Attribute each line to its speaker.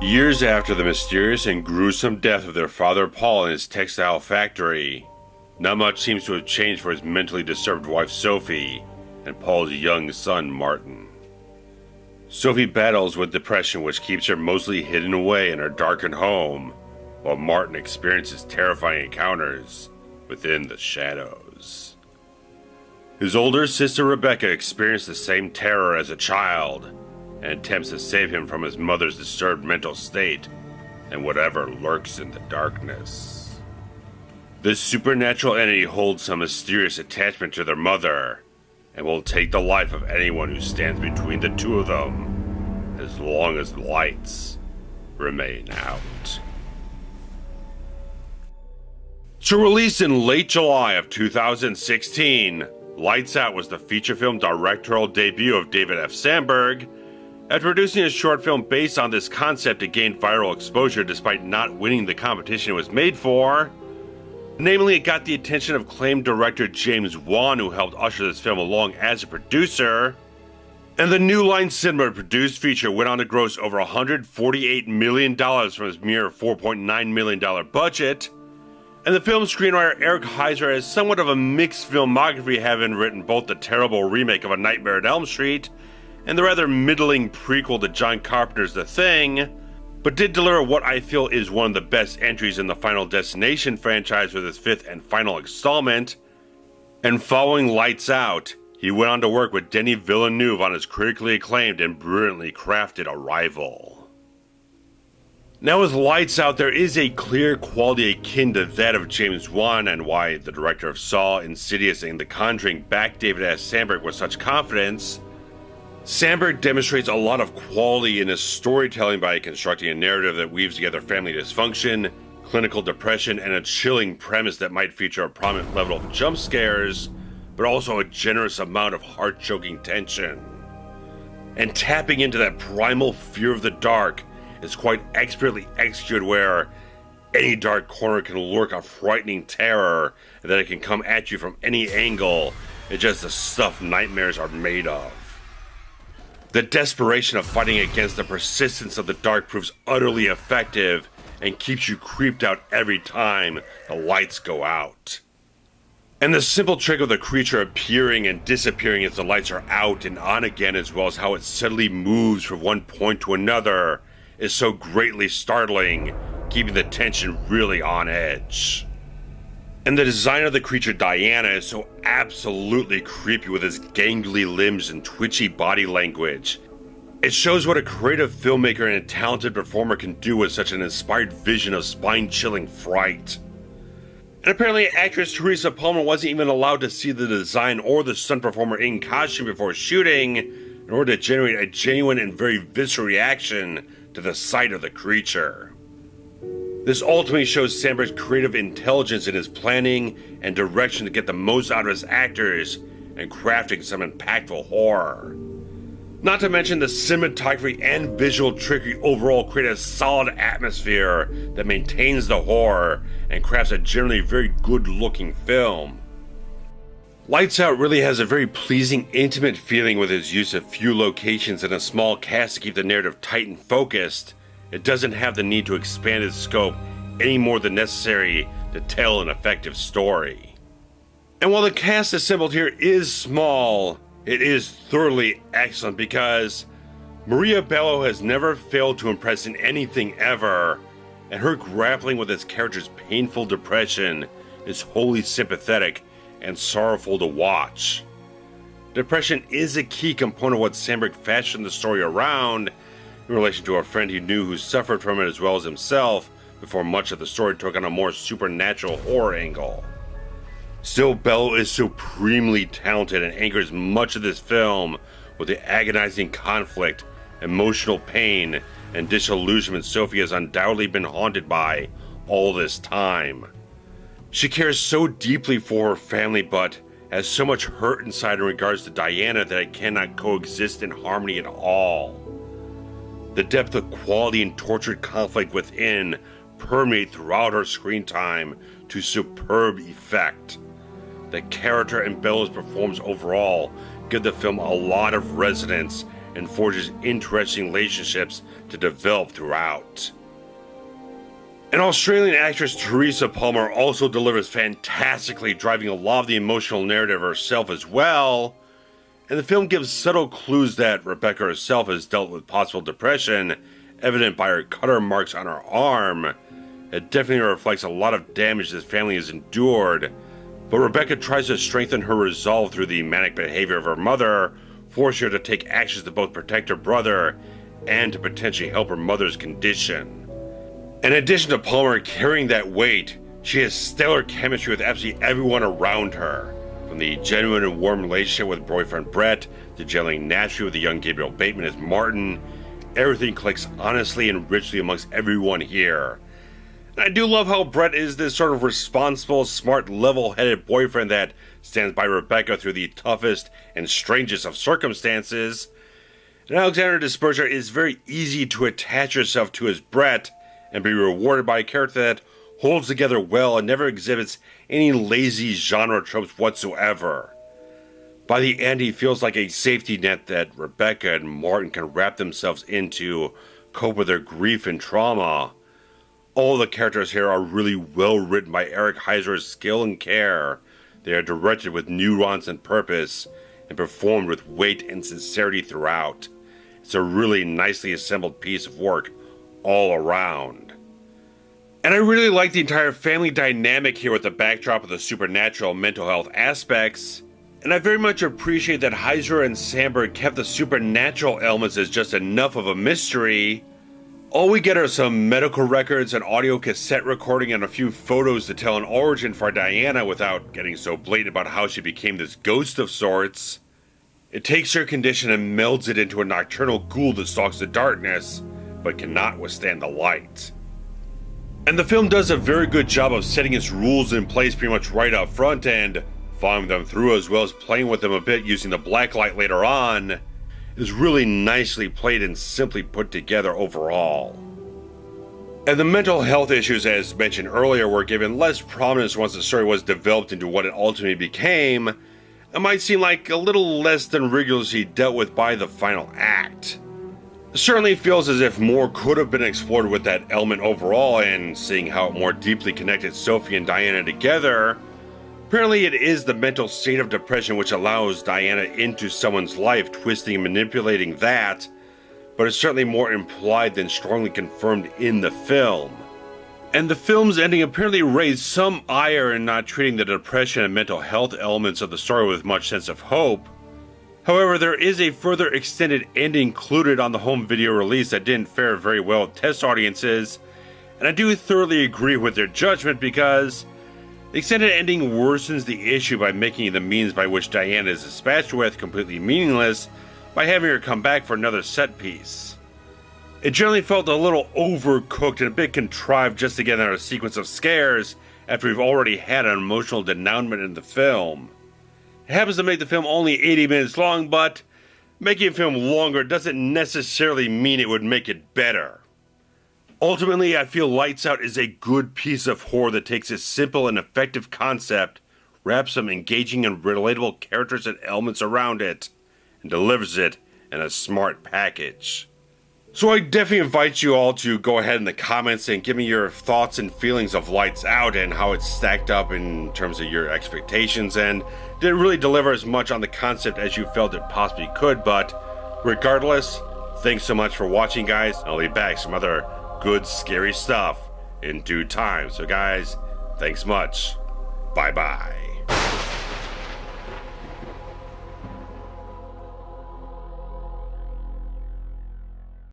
Speaker 1: Years after the mysterious and gruesome death of their father Paul in his textile factory, not much seems to have changed for his mentally disturbed wife Sophie and Paul's young son Martin. Sophie battles with depression, which keeps her mostly hidden away in her darkened home, while Martin experiences terrifying encounters within the shadows. His older sister Rebecca experienced the same terror as a child, and attempts to save him from his mother's disturbed mental state and whatever lurks in the darkness. This supernatural entity holds some mysterious attachment to their mother, and will take the life of anyone who stands between the two of them, as long as the lights remain out. So released in late July of 2016, Lights Out was the feature film directorial debut of David F. Sandberg. After producing a short film based on this concept, it gained viral exposure despite not winning the competition it was made for. Namely, it got the attention of acclaimed director James Wan, who helped usher this film along as a producer. And the New Line Cinema produced feature went on to gross over $148 million from its mere $4.9 million budget. And the film's screenwriter Eric Heiser has somewhat of a mixed filmography, having written both the terrible remake of A Nightmare on Elm Street and the rather middling prequel to John Carpenter's The Thing, but did deliver what I feel is one of the best entries in the Final Destination franchise with his fifth and final installment. And following Lights Out, he went on to work with Denis Villeneuve on his critically acclaimed and brilliantly crafted Arrival. Now with Lights Out, there is a clear quality akin to that of James Wan, and why the director of Saw, Insidious, and The Conjuring backed David S. Sandberg with such confidence. Sandberg demonstrates a lot of quality in his storytelling by constructing a narrative that weaves together family dysfunction, clinical depression, and a chilling premise that might feature a prominent level of jump scares, but also a generous amount of heart-choking tension. And tapping into that primal fear of the dark is quite expertly executed, where any dark corner can lurk a frightening terror, and that it can come at you from any angle. It's just the stuff nightmares are made of. The desperation of fighting against the persistence of the dark proves utterly effective and keeps you creeped out every time the lights go out. And the simple trick of the creature appearing and disappearing as the lights are out and on again, as well as how it suddenly moves from one point to another, is so greatly startling, keeping the tension really on edge. And the design of the creature Diana is so absolutely creepy with its gangly limbs and twitchy body language. It shows what a creative filmmaker and a talented performer can do with such an inspired vision of spine-chilling fright. And apparently actress Teresa Palmer wasn't even allowed to see the design or the stunt performer in costume before shooting, in order to generate a genuine and very visceral reaction to the sight of the creature. This ultimately shows Sandberg's creative intelligence in his planning and direction to get the most out of his actors and crafting some impactful horror. Not to mention the cinematography and visual trickery overall create a solid atmosphere that maintains the horror and crafts a generally very good looking film. Lights Out really has a very pleasing, intimate feeling with its use of few locations and a small cast to keep the narrative tight and focused. It doesn't have the need to expand its scope any more than necessary to tell an effective story. And while the cast assembled here is small, it is thoroughly excellent, because Maria Bello has never failed to impress in anything ever, and her grappling with its character's painful depression is wholly sympathetic and sorrowful to watch. Depression is a key component of what Sandberg fashioned the story around, in relation to a friend he knew who suffered from it as well as himself, before much of the story took on a more supernatural horror angle. Still, Bello is supremely talented and anchors much of this film with the agonizing conflict, emotional pain, and disillusionment Sophie has undoubtedly been haunted by all this time. She cares so deeply for her family, but has so much hurt inside in regards to Diana that it cannot coexist in harmony at all. The depth of quality and tortured conflict within permeate throughout her screen time to superb effect. The character and Bello's performance overall give the film a lot of resonance and forges interesting relationships to develop throughout. And Australian actress Teresa Palmer also delivers fantastically, driving a lot of the emotional narrative herself as well. And the film gives subtle clues that Rebecca herself has dealt with possible depression, evident by her cutter marks on her arm. It definitely reflects a lot of damage this family has endured, but Rebecca tries to strengthen her resolve through the manic behavior of her mother, forcing her to take actions to both protect her brother and to potentially help her mother's condition. In addition to Palmer carrying that weight, she has stellar chemistry with absolutely everyone around her. From the genuine and warm relationship with boyfriend Brett, to gelling naturally with the young Gabriel Bateman as Martin, everything clicks honestly and richly amongst everyone here. And I do love how Brett is this sort of responsible, smart, level-headed boyfriend that stands by Rebecca through the toughest and strangest of circumstances. And Alexander DiPersia is very easy to attach yourself to as Brett and be rewarded by a character that holds together well and never exhibits any lazy genre tropes whatsoever. By the end, he feels like a safety net that Rebecca and Martin can wrap themselves into, cope with their grief and trauma. All the characters here are really well written by Eric Heiser's skill and care. They are directed with nuance and purpose, and performed with weight and sincerity throughout. It's a really nicely assembled piece of work all around. And I really like the entire family dynamic here with the backdrop of the supernatural mental health aspects. And I very much appreciate that Heiser and Sandberg kept the supernatural elements as just enough of a mystery. All we get are some medical records, an audio cassette recording, and a few photos to tell an origin for Diana without getting so blatant about how she became this ghost of sorts. It takes her condition and melds it into a nocturnal ghoul that stalks the darkness, but cannot withstand the light. And the film does a very good job of setting its rules in place pretty much right up front and following them through, as well as playing with them a bit using the black light later on. Is really nicely played and simply put together overall. And the mental health issues, as mentioned earlier, were given less prominence once the story was developed into what it ultimately became. It might seem like a little less than rigorously dealt with by the final act. It certainly feels as if more could have been explored with that element overall, and seeing how it more deeply connected Sophie and Diana together. Apparently it is the mental state of depression which allows Diana into someone's life, twisting and manipulating that, but it's certainly more implied than strongly confirmed in the film. And the film's ending apparently raised some ire in not treating the depression and mental health elements of the story with much sense of hope. However, there is a further extended ending included on the home video release that didn't fare very well with test audiences, and I do thoroughly agree with their judgment because the extended ending worsens the issue by making the means by which Diana is dispatched with completely meaningless by having her come back for another set piece. It generally felt a little overcooked and a bit contrived just to get another sequence of scares after we've already had an emotional denouement in the film. It happens to make the film only 80 minutes long, but making a film longer doesn't necessarily mean it would make it better. Ultimately, I feel Lights Out is a good piece of horror that takes a simple and effective concept, wraps some engaging and relatable characters and elements around it, and delivers it in a smart package. So I definitely invite you all to go ahead in the comments and give me your thoughts and feelings of Lights Out and how it's stacked up in terms of your expectations, and did it really deliver as much on the concept as you felt it possibly could. But regardless, thanks so much for watching, guys. I'll be back some other good scary stuff in due time. So guys, thanks much. Bye bye.